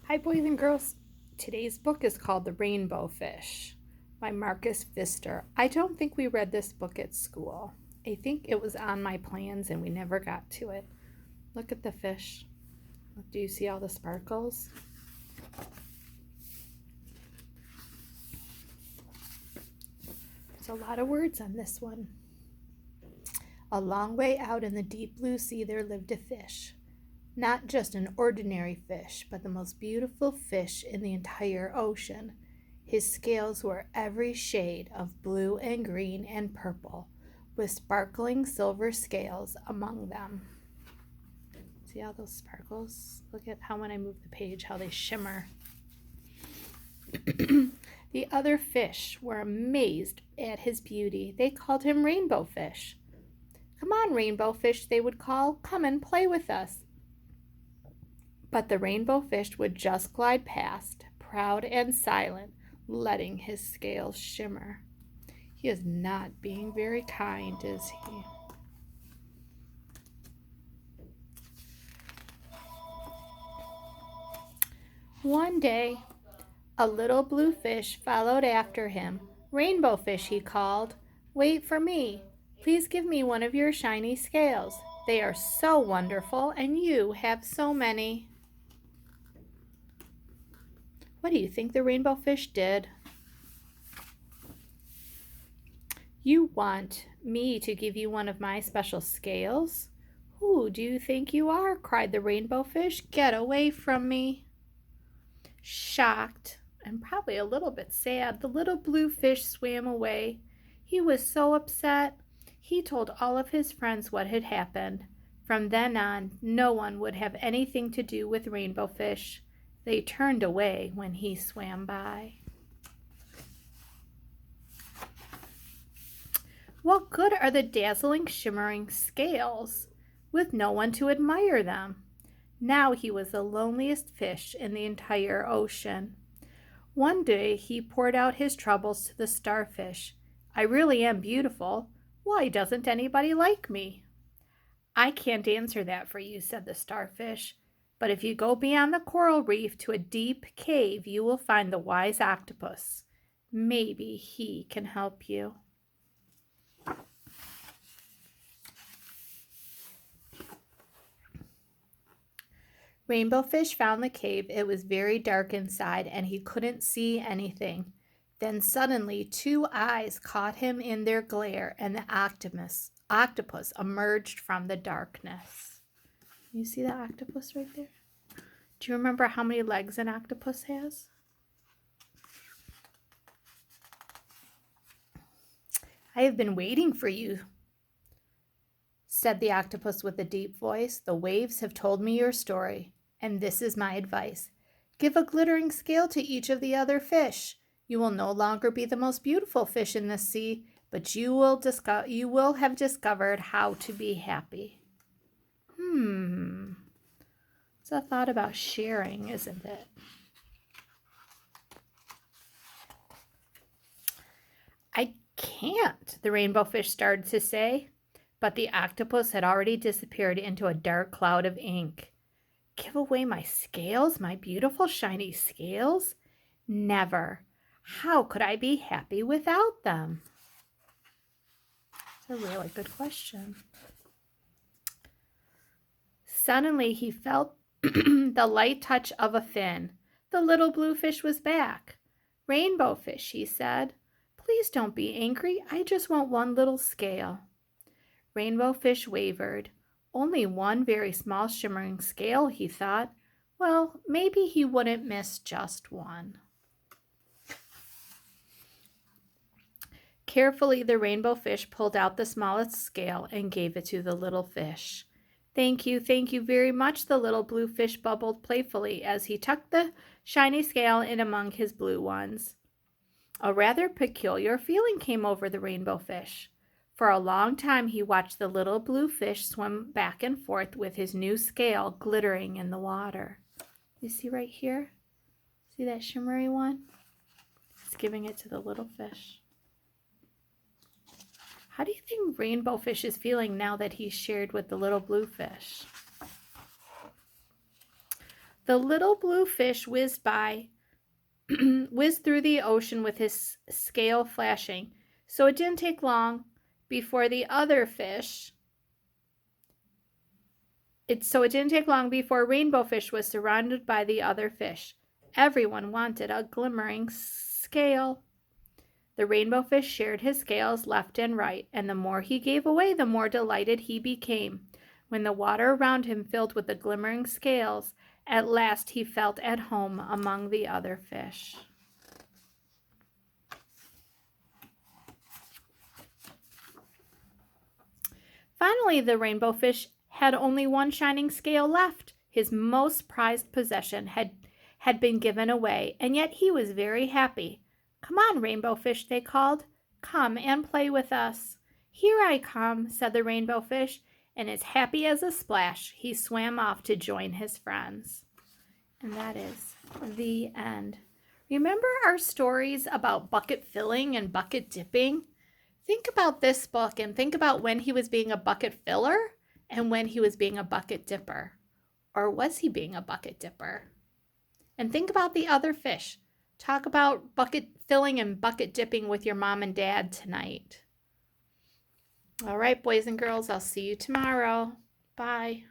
Hi, boys and girls. Today's book is called The Rainbow Fish by Marcus Pfister. I don't think we read this book at school. I think it was on my plans and we never got to it. Look at the fish. Do you see all the sparkles? There's a lot of words on this one. A long way out in the deep blue sea there lived a fish. Not just an ordinary fish, but the most beautiful fish in the entire ocean. His scales were every shade of blue and green and purple, with sparkling silver scales among them. See all those sparkles? Look at how when I move the page, how they shimmer. The other fish were amazed at his beauty. They called him Rainbow Fish. Come on, Rainbow Fish, they would call. Come and play with us. But the rainbow fish would just glide past, proud and silent, letting his scales shimmer. He is not being very kind, is he? One day, a little blue fish followed after him. Rainbow Fish, he called. Wait for me. Please give me one of your shiny scales. They are so wonderful, and you have so many. What do you think the rainbow fish did? You want me to give you one of my special scales? Who do you think you are? Cried the rainbow fish. Get away from me. Shocked and probably a little bit sad, the little blue fish swam away. He was so upset. He told all of his friends what had happened. From then on, no one would have anything to do with rainbow fish. They turned away when he swam by. What good are the dazzling, shimmering scales with no one to admire them? Now he was the loneliest fish in the entire ocean. One day he poured out his troubles to the starfish. I really am beautiful. Why doesn't anybody like me? I can't answer that for you, said the starfish. But if you go beyond the coral reef to a deep cave, you will find the wise octopus. Maybe he can help you. Rainbow Fish found the cave. It was very dark inside, and he couldn't see anything. Then suddenly 2 eyes caught him in their glare, and the octopus emerged from the darkness. You see the octopus right there? Do you remember how many legs an octopus has? I have been waiting for you, said the octopus with a deep voice. The waves have told me your story, and this is my advice. Give a glittering scale to each of the other fish. You will no longer be the most beautiful fish in the sea, but you will have discovered how to be happy. It's a thought about sharing, isn't it? I can't, the rainbow fish started to say, but the octopus had already disappeared into a dark cloud of ink. Give away my scales, my beautiful shiny scales? Never. How could I be happy without them? It's a really good question. Suddenly he felt the light touch of a fin. The little blue fish was back. Rainbow Fish, he said. Please don't be angry. I just want one little scale. Rainbow Fish wavered. Only one very small shimmering scale, he thought. Well, maybe he wouldn't miss just one. Carefully, the rainbow fish pulled out the smallest scale and gave it to the little fish. Thank you very much, the little blue fish bubbled playfully as he tucked the shiny scale in among his blue ones. A rather peculiar feeling came over the rainbow fish. For a long time he watched the little blue fish swim back and forth with his new scale glittering in the water. You see right here? See that shimmery one? It's giving it to the little fish. How do you think Rainbow Fish is feeling now that he's shared with the little blue fish? The little blue fish whizzed by, whizzed through the ocean with his scale flashing. So it didn't take long before the other fish. So it didn't take long before Rainbow Fish was surrounded by the other fish. Everyone wanted a glimmering scale. The Rainbow Fish shared his scales left and right, and the more he gave away, the more delighted he became. When the water around him filled with the glimmering scales, at last he felt at home among the other fish. Finally, the Rainbow Fish had only one shining scale left. His most prized possession had been given away, and yet he was very happy. "Come on, Rainbow Fish," they called. "Come and play with us." "Here I come," said the Rainbow Fish, and as happy as a splash, he swam off to join his friends. And that is the end. Remember our stories about bucket filling and bucket dipping? Think about this book and think about when he was being a bucket filler and when he was being a bucket dipper. Or was he being a bucket dipper? And think about the other fish. Talk about bucket filling and bucket dipping with your mom and dad tonight. All right, boys and girls, I'll see you tomorrow. Bye.